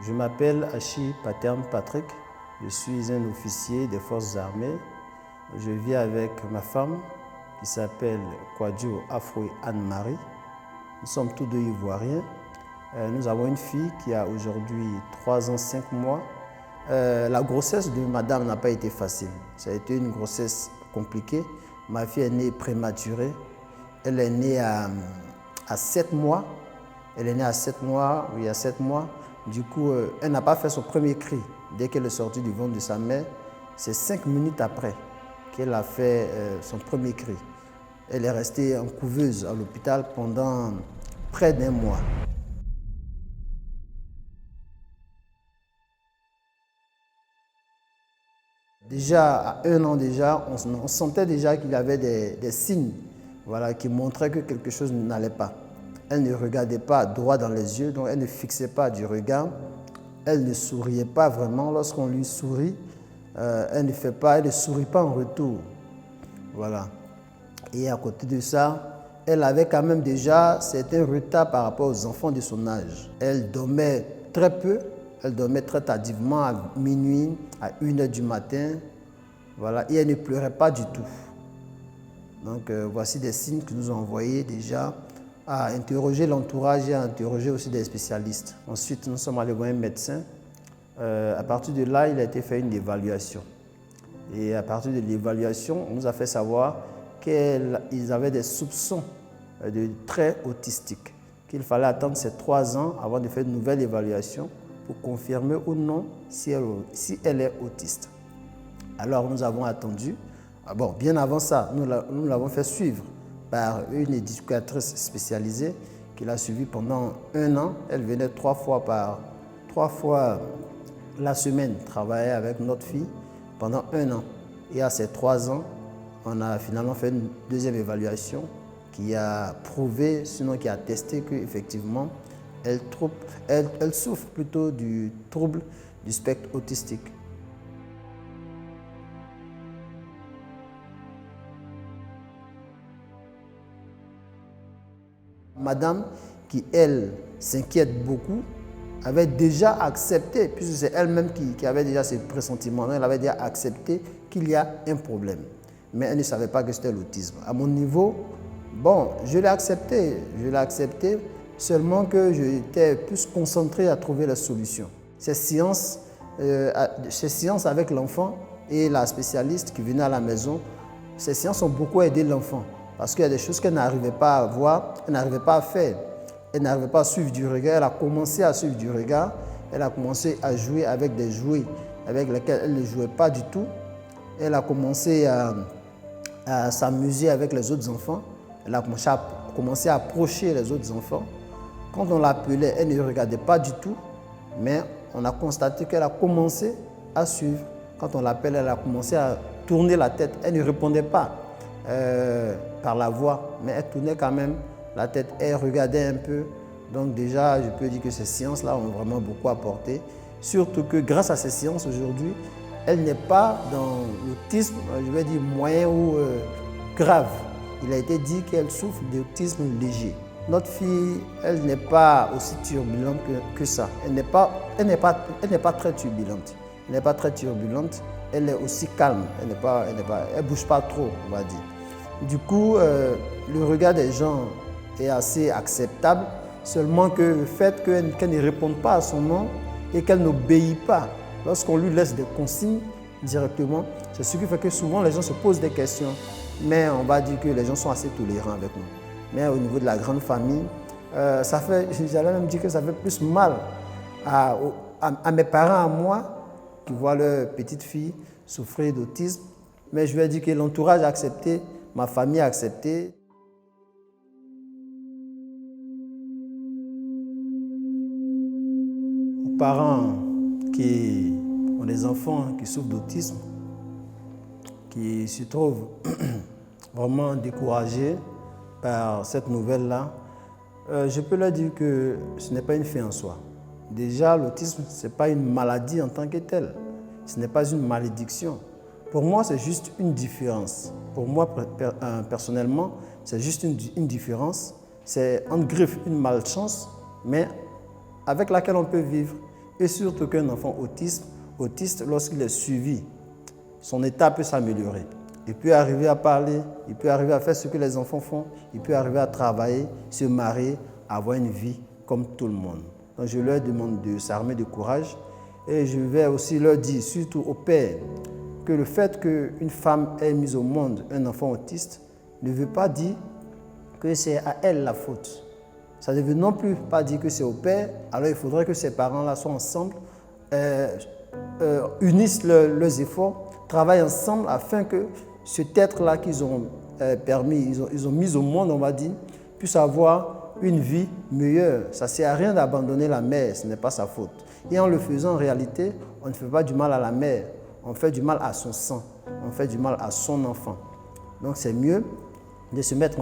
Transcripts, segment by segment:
Je m'appelle Achi Paterne Patrick, je suis un officier des forces armées. Je vis avec ma femme qui s'appelle Kwadjo Afroy Anne-Marie. Nous sommes tous deux ivoiriens. Nous avons une fille qui a aujourd'hui 3 ans, 5 mois. La grossesse de madame n'a pas été facile. Ça a été une grossesse compliquée. Ma fille est née prématurée. Elle est née à 7 mois. Elle est née à 7 mois, oui, à 7 mois. Du coup, elle n'a pas fait son premier cri. Dès qu'elle est sortie du ventre de sa mère, c'est 5 minutes après qu'elle a fait son premier cri. Elle est restée en couveuse à l'hôpital pendant près d'1 mois. Déjà, à 1 an déjà, on sentait déjà qu'il y avait des signes, voilà, qui montraient que quelque chose n'allait pas. Elle ne regardait pas droit dans les yeux, donc elle ne fixait pas du regard. Elle ne souriait pas vraiment. Lorsqu'on lui sourit, elle ne sourit pas en retour. Voilà. Et à côté de ça, elle avait quand même déjà certains retards par rapport aux enfants de son âge. Elle dormait très peu. Elle dormait très tardivement, à minuit, à 1h du matin. Voilà. Et elle ne pleurait pas du tout. Donc voici des signes que nous ont envoyés déjà à interroger l'entourage et à interroger aussi des spécialistes. Ensuite, nous sommes allés voir un médecin. À partir de là, il a été fait une évaluation. Et à partir de l'évaluation, on nous a fait savoir qu'ils avaient des soupçons de traits autistiques, qu'il fallait attendre ces 3 ans avant de faire une nouvelle évaluation pour confirmer ou non si elle est autiste. Alors nous avons attendu. Bon, bien avant ça, nous l'avons fait suivre par une éducatrice spécialisée qui l'a suivie pendant 1 an. Elle venait 3 fois la semaine travailler avec notre fille pendant 1 an. Et à ces 3 ans, on a finalement fait une deuxième évaluation qui a prouvé, sinon qui a testé qu'effectivement, elle souffre plutôt du trouble du spectre autistique. Madame, qui elle s'inquiète beaucoup, avait déjà accepté, puisque c'est elle-même qui avait déjà ses pressentiments, elle avait déjà accepté qu'il y a un problème. Mais elle ne savait pas que c'était l'autisme. À mon niveau, bon, je l'ai accepté, seulement que j'étais plus concentré à trouver la solution. Ces séances avec l'enfant et la spécialiste qui venait à la maison, ces séances ont beaucoup aidé l'enfant. Parce qu'il y a des choses qu'elle n'arrivait pas à voir, elle n'arrivait pas à faire. Elle n'arrivait pas à suivre du regard, elle a commencé à suivre du regard, elle a commencé à jouer avec des jouets avec lesquels elle ne jouait pas du tout. Elle a commencé à s'amuser avec les autres enfants, elle a commencé à approcher les autres enfants. Quand on l'appelait, elle ne regardait pas du tout, mais on a constaté qu'elle a commencé à suivre. Quand on l'appelle, elle a commencé à tourner la tête, elle ne répondait pas par la voix, mais elle tournait quand même la tête, elle regardait un peu. Donc déjà, je peux dire que ces séances-là ont vraiment beaucoup apporté. Surtout que grâce à ces séances aujourd'hui, elle n'est pas dans l'autisme, je vais dire moyen ou grave. Il a été dit qu'elle souffre d'autisme léger. Notre fille, elle n'est pas aussi turbulente que ça. Elle n'est pas très turbulente. Elle n'est pas très turbulente. Elle est aussi calme. Elle bouge pas trop, on va dire. Du coup, le regard des gens est assez acceptable, seulement que le fait qu'elle ne réponde pas à son nom et qu'elle n'obéit pas lorsqu'on lui laisse des consignes directement, c'est ce qui fait que souvent les gens se posent des questions, mais on va dire que les gens sont assez tolérants avec nous. Mais au niveau de la grande famille, j'allais même dire que ça fait plus mal à mes parents, à moi, qui voient leur petite fille souffrir d'autisme, mais je vais dire que l'entourage a accepté, ma famille a accepté. Aux parents qui ont des enfants qui souffrent d'autisme, qui se trouvent vraiment découragés par cette nouvelle-là, je peux leur dire que ce n'est pas une fin en soi. Déjà, l'autisme, ce n'est pas une maladie en tant que telle. Ce n'est pas une malédiction. Pour moi, c'est juste une différence. Pour moi, personnellement, c'est juste une différence. C'est en griffe une malchance, mais avec laquelle on peut vivre. Et surtout qu'un enfant autiste, lorsqu'il est suivi, son état peut s'améliorer. Il peut arriver à parler, il peut arriver à faire ce que les enfants font, il peut arriver à travailler, se marier, avoir une vie comme tout le monde. Donc je leur demande de s'armer de courage et je vais aussi leur dire, surtout aux pères, que le fait qu'une femme ait mis au monde un enfant autiste ne veut pas dire que c'est à elle la faute. Ça ne veut non plus pas dire que c'est au père, alors il faudrait que ces parents-là soient ensemble, unissent leurs efforts, travaillent ensemble afin que cet être-là qu'ils ont ils ont mis au monde, on va dire, puisse avoir une vie meilleure. Ça ne sert à rien d'abandonner la mère, ce n'est pas sa faute. Et en le faisant, en réalité, on ne fait pas du mal à la mère, on fait du mal à son sang, on fait du mal à son enfant. Donc c'est mieux de se mettre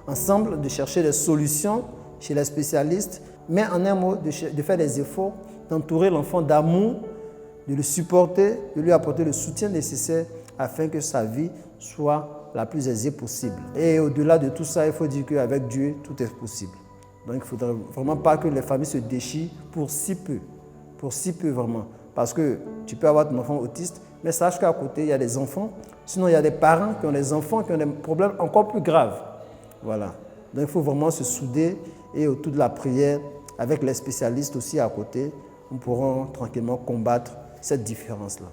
ensemble, de chercher des solutions chez les spécialistes, mais en un mot, de faire des efforts, d'entourer l'enfant d'amour, de le supporter, de lui apporter le soutien nécessaire afin que sa vie soit la plus aisée possible. Et au-delà de tout ça, il faut dire qu'avec Dieu, tout est possible. Donc il ne faudrait vraiment pas que les familles se déchirent pour si peu vraiment. Parce que tu peux avoir ton enfant autiste, mais sache qu'à côté, il y a des enfants. Sinon, il y a des parents qui ont des enfants qui ont des problèmes encore plus graves. Voilà. Donc il faut vraiment se souder et autour de la prière, avec les spécialistes aussi à côté, nous pourrons tranquillement combattre cette différence-là.